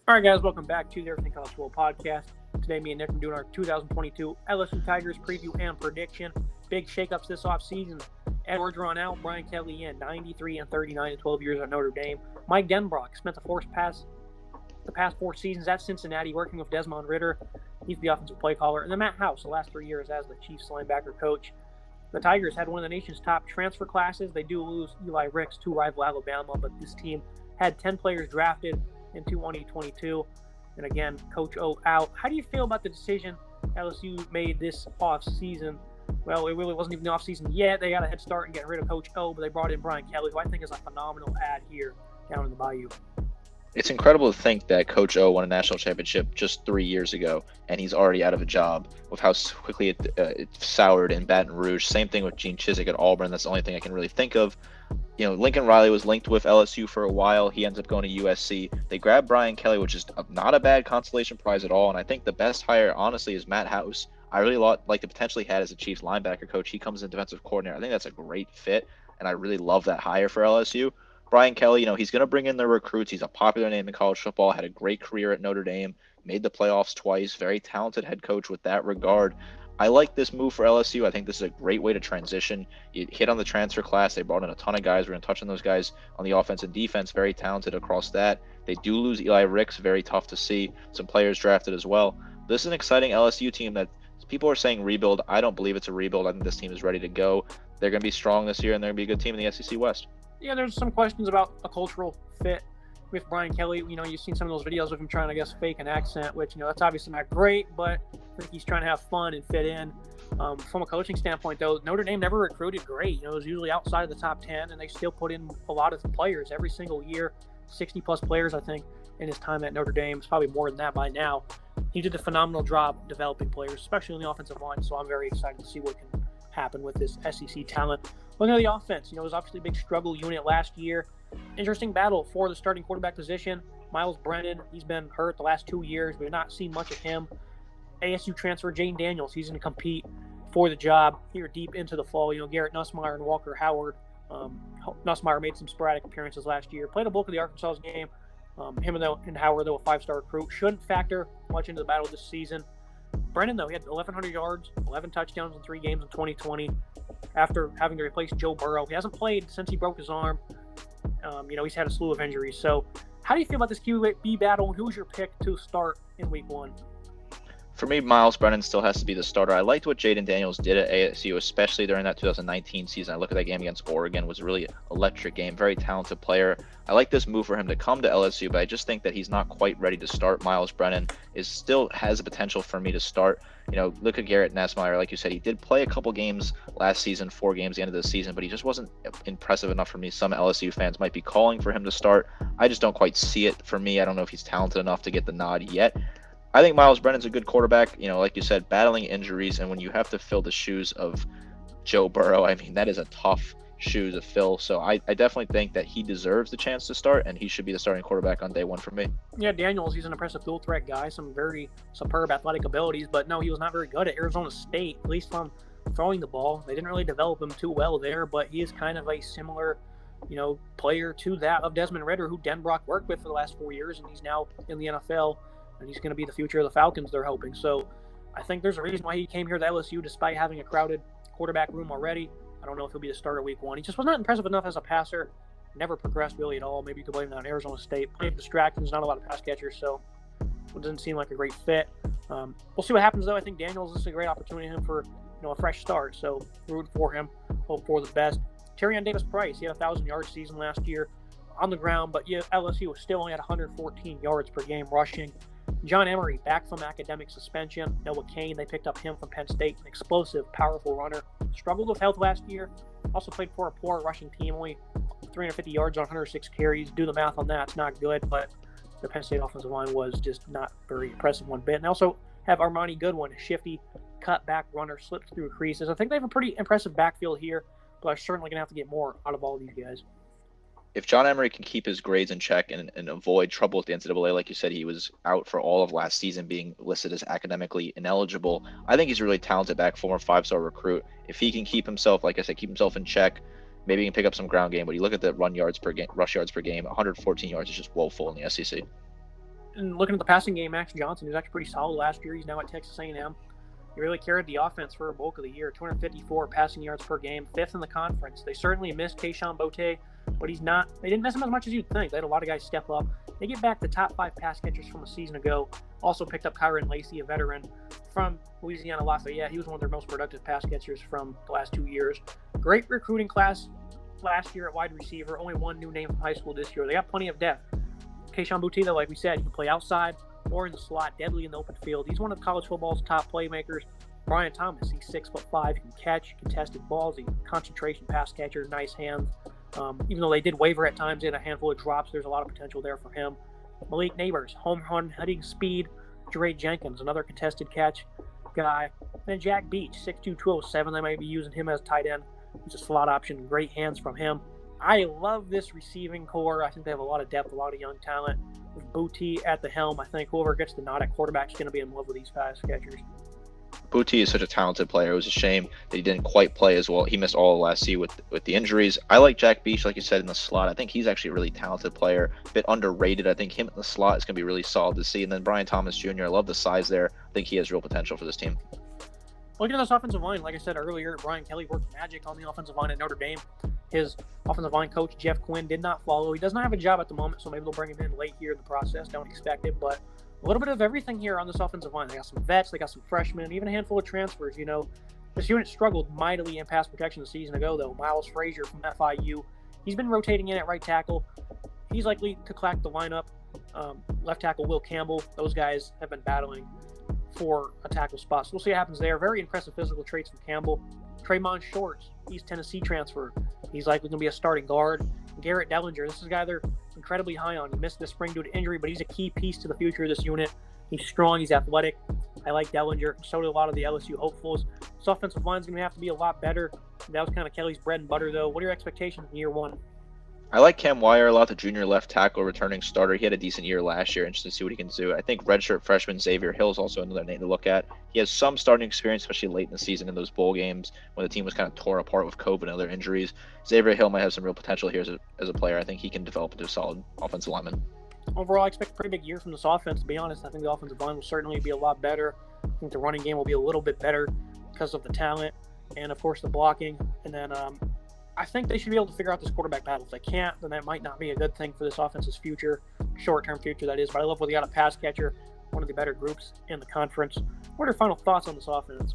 All right, guys, welcome back to the Everything College Football podcast. Today, me and Nick are doing our 2022 LSU Tigers preview and prediction. Big shakeups this offseason. Edwards run out, Brian Kelly in, 93 and 39 in 12 years at Notre Dame. Mike Denbrock spent the past 4 seasons at Cincinnati working with Desmond Ridder. He's the offensive play caller. And then Matt House, the last 3 years as the Chiefs linebacker coach. The Tigers had one of the nation's top transfer classes. They do lose Eli Ricks to rival Alabama, but this team had 10 players drafted in 2022. And again, Coach O out. How do you feel about the decision LSU made this offseason? Well, it really wasn't even the offseason yet. They got a head start in getting rid of Coach O, but they brought in Brian Kelly, who I think is a phenomenal add here down in the Bayou. It's incredible to think that Coach O won a national championship just 3 years ago, and he's already out of a job with how quickly it soured in Baton Rouge. Same thing with Gene Chizik at Auburn. That's the only thing I can really think of. Lincoln Riley was linked with LSU for a while. He ends up going to USC. They grabbed Brian Kelly, which is not a bad consolation prize at all. And I think the best hire, honestly, is Matt House. I really like the potential he had as a Chiefs linebacker coach. He comes in defensive coordinator. I think that's a great fit, and I really love that hire for LSU. Brian Kelly, he's going to bring in the recruits. He's a popular name in college football, had a great career at Notre Dame, made the playoffs twice, very talented head coach with that regard. I like this move for LSU. I think this is a great way to transition. You hit on the transfer class. They brought in a ton of guys. We're going to touch on those guys on the offense and defense. Very talented across that. They do lose Eli Ricks. Very tough to see. Some players drafted as well. This is an exciting LSU team that people are saying rebuild. I don't believe it's a rebuild. I think this team is ready to go. They're going to be strong this year, and they're going to be a good team in the SEC West. Yeah, there's some questions about a cultural fit with Brian Kelly. You've seen some of those videos of him trying to, fake an accent, which, that's obviously not great, but I think he's trying to have fun and fit in. From a coaching standpoint, though, Notre Dame never recruited great. It was usually outside of the top 10, and they still put in a lot of players every single year, 60-plus players, I think, in his time at Notre Dame. It's probably more than that by now. He did a phenomenal job developing players, especially on the offensive line, so I'm very excited to see what can happen with this SEC talent. Looking at the offense, it was obviously a big struggle unit last year. Interesting battle for the starting quarterback position. Miles Brennan, he's been hurt the last 2 years. We've not seen much of him. ASU transfer Jaden Daniels, he's going to compete for the job here deep into the fall. Garrett Nussmeier and Walker Howard. Nussmeier made some sporadic appearances last year. Played a bulk of the Arkansas game. Him and Howard, though, a 5-star recruit, shouldn't factor much into the battle this season. Brennan, though, he had 1,100 yards, 11 touchdowns in 3 games in 2020 after having to replace Joe Burrow. He hasn't played since he broke his arm. He's had a slew of injuries. So how do you feel about this QB battle, and who's your pick to start in week 1? For me, Miles Brennan still has to be the starter. I liked what Jaden Daniels did at ASU, especially during that 2019 season. I look at that game against Oregon. It was a really electric game. Very talented player. I like this move for him to come to LSU, but I just think that he's not quite ready to start. Miles Brennan still has the potential for me to start. Look at Garrett Nussmeier. Like you said, he did play a couple games last season, 4 games at the end of the season, but he just wasn't impressive enough for me. Some LSU fans might be calling for him to start. I just don't quite see it for me. I don't know if he's talented enough to get the nod yet. I think Miles Brennan's a good quarterback, like you said, battling injuries, and when you have to fill the shoes of Joe Burrow, that is a tough shoe to fill. So I definitely think that he deserves the chance to start, and he should be the starting quarterback on day 1 for me. Yeah, Daniels, he's an impressive dual threat guy, some very superb athletic abilities, but no, he was not very good at Arizona State, at least from throwing the ball. They didn't really develop him too well there, but he is kind of a similar player to that of Desmond Ridder, who Denbrock worked with for the last 4 years, and he's now in the NFL. And he's going to be the future of the Falcons, they're hoping. So I think there's a reason why he came here to LSU despite having a crowded quarterback room already. I don't know if he'll be the starter week 1. He just was not impressive enough as a passer. Never progressed really at all. Maybe you could blame that on Arizona State. Plenty of distractions, not a lot of pass catchers, so it doesn't seem like a great fit. We'll see what happens, though. I think Daniels, this is a great opportunity for him for a fresh start. So root for him, hope for the best. Tyrion Davis-Price, he had a 1,000-yard season last year on the ground, but LSU was still only at 114 yards per game rushing. John Emery, back from academic suspension. Noah Cain, they picked up him from Penn State, an explosive, powerful runner. Struggled with health last year. Also played for a poor rushing team, only 350 yards on 106 carries. Do the math on that, it's not good, but the Penn State offensive line was just not very impressive one bit. And they also have Armani Goodwin, a shifty, cut-back runner, slips through creases. I think they have a pretty impressive backfield here, but I'm certainly going to have to get more out of all of these guys. If John Emery can keep his grades in check and avoid trouble with the NCAA, like you said, he was out for all of last season being listed as academically ineligible. I think he's a really talented back, former 5-star recruit. If he can keep himself, like I said, keep himself in check, maybe he can pick up some ground game. But you look at the rush yards per game, 114 yards is just woeful in the SEC. And looking at the passing game, Max Johnson, who's actually pretty solid last year. He's now at Texas A&M. He really carried the offense for a bulk of the year. 254 passing yards per game, 5th in the conference. They certainly missed Keyshawn Boutte, but he's not. They didn't miss him as much as you'd think. They had a lot of guys step up. They get back the top 5 pass catchers from a season ago. Also picked up Kyron Lacey, a veteran from Louisiana Lafayette. He was one of their most productive pass catchers from the last 2 years. Great recruiting class last year at wide receiver. Only one new name from high school this year. They got plenty of depth. Keyshawn Boutte, though, like we said, he can play outside or in the slot, deadly in the open field. He's one of college football's top playmakers. Brian Thomas, he's 6'5", he can catch contested balls. He's a concentration pass catcher, nice hands. Even though they did waver at times, they had a handful of drops. There's a lot of potential there for him. Malik Neighbors, home run hitting speed. Jere Jenkins, another contested catch guy. And then Jack Beach, 6'2", 207. They might be using him as tight end. He's a slot option. Great hands from him. I love this receiving core. I think they have a lot of depth, a lot of young talent. With Boutte at the helm, I think whoever gets the nod at quarterback is going to be in love with these pass catchers. Boutte is such a talented player. It was a shame that he didn't quite play as well. He missed all of last year with the injuries. I like Jack Beach, like you said, in the slot. I think he's actually a really talented player, a bit underrated. I think him in the slot is going to be really solid to see. And then Brian Thomas Jr., I love the size there. I think he has real potential for this team. Looking at this offensive line, like I said earlier, Brian Kelly worked magic on the offensive line at Notre Dame. His offensive line coach, Jeff Quinn, did not follow. He does not have a job at the moment, so maybe they'll bring him in late here in the process. Don't expect it, but a little bit of everything here on this offensive line. They got some vets, they got some freshmen, even a handful of transfers. You know, this unit struggled mightily in pass protection a season ago, though. Miles Frazier from FIU, he's been rotating in at right tackle. He's likely to crack the lineup. Left tackle Will Campbell, those guys have been battling for a tackle spot. So we'll see what happens there. Very impressive physical traits from Campbell. Tremont Shorts, East Tennessee transfer. He's likely going to be a starting guard. Garrett Dellinger, this is a guy they're incredibly high on. He missed this spring due to injury, but he's a key piece to the future of this unit. He's strong, he's athletic. I like Dellinger. So do a lot of the LSU hopefuls. This offensive line is going to have to be a lot better. That was kind of Kelly's bread and butter, though. What are your expectations in year one? I like Cam Wire a lot, the junior left tackle returning starter. He had a decent year last year. Interested to see what he can do. I think redshirt freshman Xavier Hill is also another name to look at. He has some starting experience, especially late in the season in those bowl games when the team was kind of torn apart with COVID and other injuries. Xavier Hill might have some real potential here as a player. I think he can develop into a solid offensive lineman. Overall, I expect a pretty big year from this offense, to be honest. I think the offensive line will certainly be a lot better. I think the running game will be a little bit better because of the talent and, of course, the blocking. And then I think they should be able to figure out this quarterback battle. If they can't, then that might not be a good thing for this offense's future, short-term future, that is. But I love what they got a pass catcher, one of the better groups in the conference. What are your final thoughts on this offense?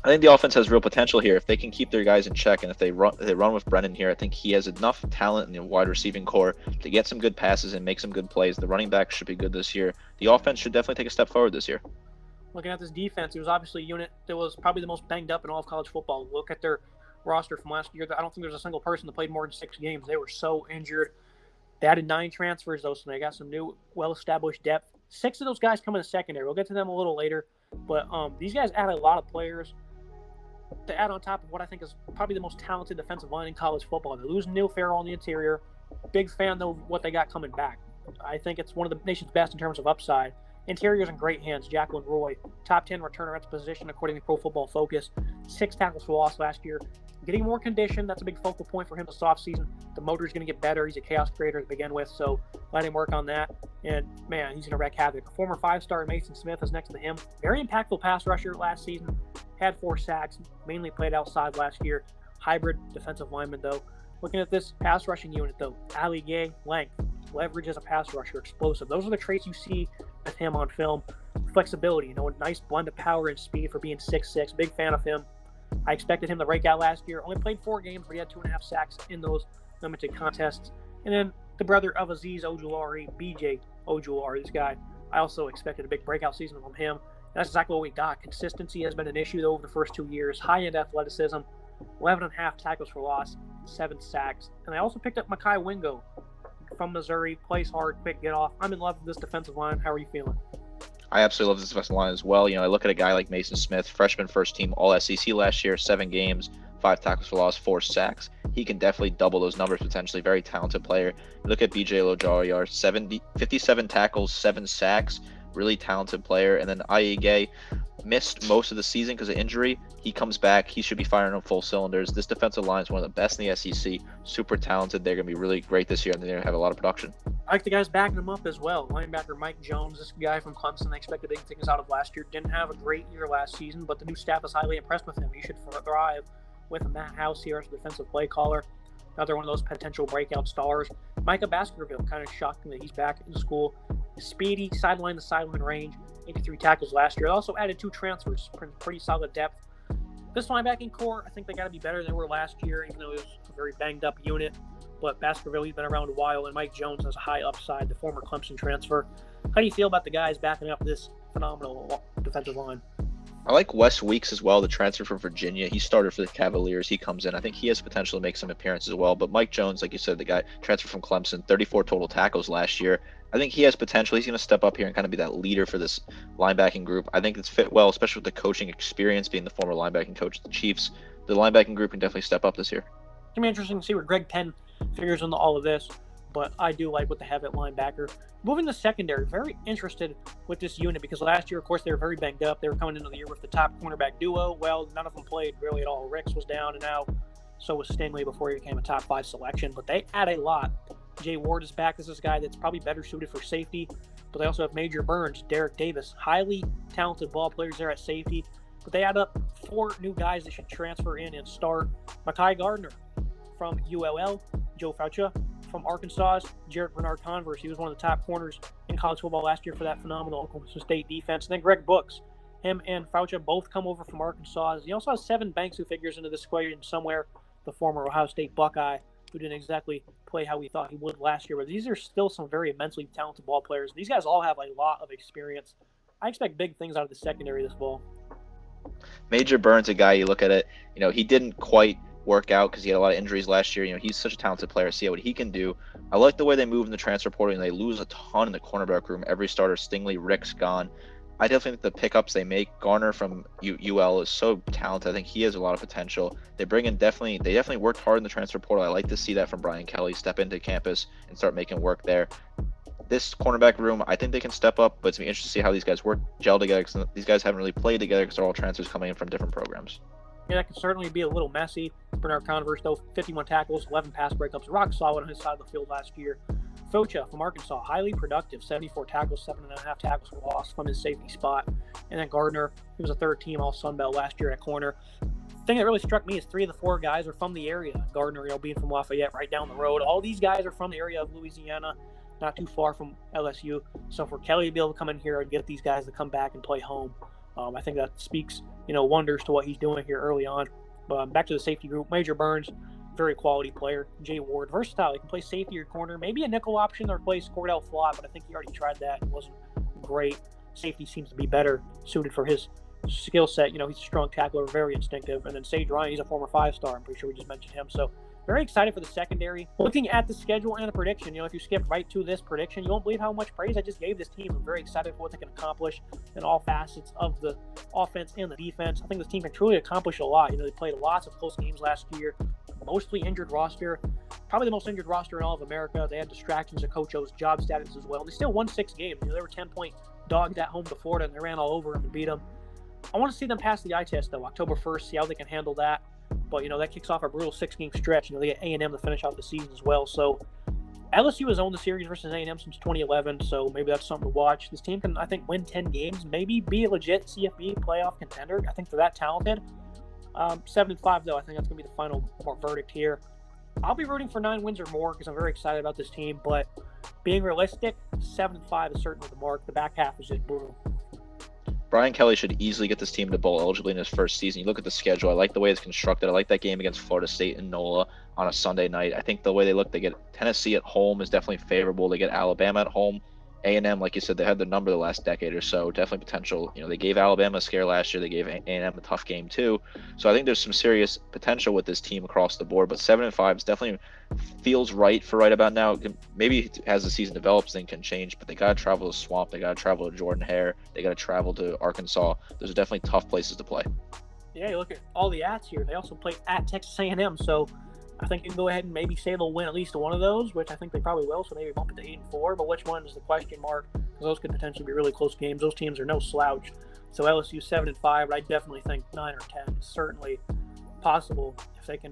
I think the offense has real potential here if they can keep their guys in check, and if they run with Brennan here. I think he has enough talent in the wide receiving core to get some good passes and make some good plays. The running back should be good this year. The offense should definitely take a step forward this year. Looking at this defense, it was obviously a unit that was probably the most banged up in all of college football. Look at their roster from last year. I don't think there's a single person that played more than 6 games. They were so injured. They added 9 transfers, though, so they got some new, well-established depth. 6 of those guys come in the secondary. We'll get to them a little later. But these guys added a lot of players to add on top of what I think is probably the most talented defensive line in college football. They're losing Neil Farrell on the interior. Big fan, though, of what they got coming back. I think it's one of the nation's best in terms of upside. Interior's in great hands. Jacqueline Roy, top 10 returner at the position according to Pro Football Focus. 6 tackles for loss last year. Getting more condition, that's a big focal point for him this offseason. The motor's going to get better. He's a chaos creator to begin with, so let him work on that. And, man, he's going to wreak havoc. A former 5-star Mason Smith is next to him. Very impactful pass rusher last season. Had 4 sacks, mainly played outside last year. Hybrid defensive lineman, though. Looking at this pass rushing unit, though. Ali Gay, length, leverage as a pass rusher, explosive. Those are the traits you see with him on film. Flexibility, a nice blend of power and speed for being 6'6". Big fan of him. I expected him to break out last year. Only played 4 games, but he had 2.5 sacks in those limited contests. And then the brother of Azeez Ojulari, BJ Ojulari, this guy, I also expected a big breakout season from him. And that's exactly what we got. Consistency has been an issue, though, over the first 2 years. High-end athleticism, 11.5 tackles for loss, 7 sacks. And I also picked up Mekhi Wingo from Missouri. Plays hard, quick get off. I'm in love with this defensive line. How are you feeling? I absolutely love this defensive line as well. I look at a guy like Mason Smith, freshman first team All-SEC last year, 7 games, 5 tackles for loss, 4 sacks. He can definitely double those numbers potentially. Very talented player. Look at BJ Ojulari, 57 tackles, 7 sacks. really talented player. And then I.E. Gay missed most of the season because of injury. He comes back. He should be firing on full cylinders. This defensive line is one of the best in the SEC. Super talented. They're going to be really great this year, and they're going to have a lot of production. I like the guys backing him up as well. Linebacker Mike Jones, this guy from Clemson, they expected big things out of last year. Didn't have a great year last season, but the new staff is highly impressed with him. He should thrive with Matt House here as the defensive play caller. Another one of those potential breakout stars. Micah Baskerville, kind of shocking that he's back in school. Speedy, sideline to sideline range, 83 tackles last year. They also added 2 transfers, pretty solid depth. This linebacking core, I think they got to be better than they were last year, even though it was a very banged-up unit. But Baskerville, he's been around a while, and Mike Jones has a high upside, the former Clemson transfer. How do you feel about the guys backing up this phenomenal defensive line? I like Wes Weeks as well, the transfer from Virginia. He started for the Cavaliers. He comes in. I think he has potential to make some appearances as well. But Mike Jones, like you said, the guy transferred from Clemson, 34 total tackles last year. I think he has potential. He's going to step up here and kind of be that leader for this linebacking group. I think it's fit well, especially with the coaching experience, being the former linebacking coach of the Chiefs. The linebacking group can definitely step up this year. It's going to be interesting to see where Greg Penn figures into all of this. But I do like what they have at linebacker. Moving to secondary, very interested with this unit because last year, of course, they were very banged up. They were coming into the year with the top cornerback duo. Well, none of them played really at all. Ricks was down, and now so was Stingley before he became a top 5 selection. But they add a lot. Jay Ward is back as this guy that's probably better suited for safety. But they also have Major Burns, Derek Davis, highly talented ball players there at safety. But they add up 4 new guys that should transfer in and start. Mekhi Gardner from ULL, Joe Faucia from Arkansas, Jarrett Bernard-Converse. He was one of the top corners in college football last year for that phenomenal Oklahoma State defense. And then Greg Brooks, him and Faucia both come over from Arkansas. He also has Sevin Banks, who figures into this equation somewhere, the former Ohio State Buckeye, who didn't exactly play how we thought he would last year. But these are still some very immensely talented ball players. These guys all have a lot of experience. I expect big things out of the secondary this fall. Major Burns, a guy, you look at it, he didn't quite work out because he had a lot of injuries last year. He's such a talented player. See what he can do. I like the way they move in the transfer portal, and they lose a ton in the cornerback room. Every starter, Stingley, Rick's gone. I definitely think the pickups they make, Garner from UL is so talented. I think he has a lot of potential. They bring in they definitely worked hard in the transfer portal. I like to see that from Brian Kelly, step into campus and start making work there. This cornerback room, I think they can step up, but it's going to be interesting to see how these guys gel together, because these guys haven't really played together because they're all transfers coming in from different programs. Yeah, that can certainly be a little messy. Bernard-Converse, though, 51 tackles, 11 pass breakups, rock solid on his side of the field last year. Faucia from Arkansas, highly productive, 74 tackles, 7.5 tackles for loss from his safety spot. And then Gardner, he was a third-team All-Sun Belt last year at corner. The thing that really struck me is 3 of the 4 guys are from the area. Gardner, being from Lafayette, right down the road. All these guys are from the area of Louisiana, not too far from LSU. So for Kelly to be able to come in here and get these guys to come back and play home, I think that speaks, wonders to what he's doing here early on. But back to the safety group, Major Burns, very quality player. Jay Ward, versatile. He can play safety or corner, maybe a nickel option or play Cordell Flott, but I think he already tried that and wasn't great. Safety seems to be better suited for his skill set. He's a strong tackler, very instinctive. And then Sage Ryan, he's a former 5-star. I'm pretty sure we just mentioned him. So very excited for the secondary. Looking at the schedule and the prediction, if you skip right to this prediction, you won't believe how much praise I just gave this team. I'm very excited for what they can accomplish in all facets of the offense and the defense. I think this team can truly accomplish a lot. They played lots of close games last year, mostly injured roster, probably the most injured roster in all of America. They had distractions of Coach O's job status as well. And they still won 6 games. They were 10-point dogs at home to Florida, and they ran all over them and beat them. I want to see them pass the eye test, though, October 1st, see how they can handle that. But, that kicks off a brutal 6-game stretch. They get A&M to finish out the season as well. So LSU has owned the series versus A&M since 2011, so maybe that's something to watch. This team can, I think, win 10 games, maybe be a legit CFB playoff contender. I think they're that talented. 7-5, though, I think that's going to be the final verdict here. I'll be rooting for 9 wins or more because I'm very excited about this team, but being realistic, 7-5 is certainly the mark. The back half is just brutal. Brian Kelly should easily get this team to bowl eligibility in his first season. You look at the schedule. I like the way it's constructed. I like that game against Florida State and NOLA on a Sunday night. I think the way they look, they get Tennessee at home is definitely favorable. They get Alabama at home. A&M, like you said, they had the number the last decade or so. Definitely potential. They gave Alabama a scare last year. They gave A&M a tough game too. So I think there's some serious potential with this team across the board. But 7-5 is definitely feels right for right about now. Maybe as the season develops, things can change. But they got to travel to Swamp. They got to travel to Jordan Hare. They got to travel to Arkansas. Those are definitely tough places to play. Yeah, you look at all the ats here. They also play at Texas A&M. So I think you can go ahead and maybe say they'll win at least one of those, which I think they probably will, so maybe bump it to 8-4. But which one is the question mark? because those could potentially be really close games. Those teams are no slouch. So LSU 7-5, but I definitely think 9 or 10 is certainly possible if they can,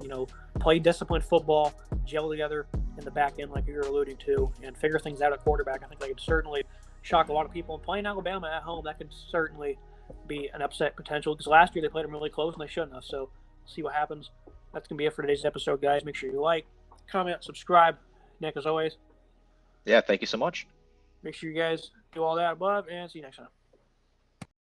play disciplined football, gel together in the back end like you're alluding to, and figure things out at quarterback. I think they could certainly shock a lot of people. And playing Alabama at home, that could certainly be an upset potential, because last year they played them really close and they shouldn't have. So we'll see what happens. That's going to be it for today's episode, guys. Make sure you like, comment, subscribe. Nick, as always. Yeah, thank you so much. Make sure you guys do all that above, and see you next time.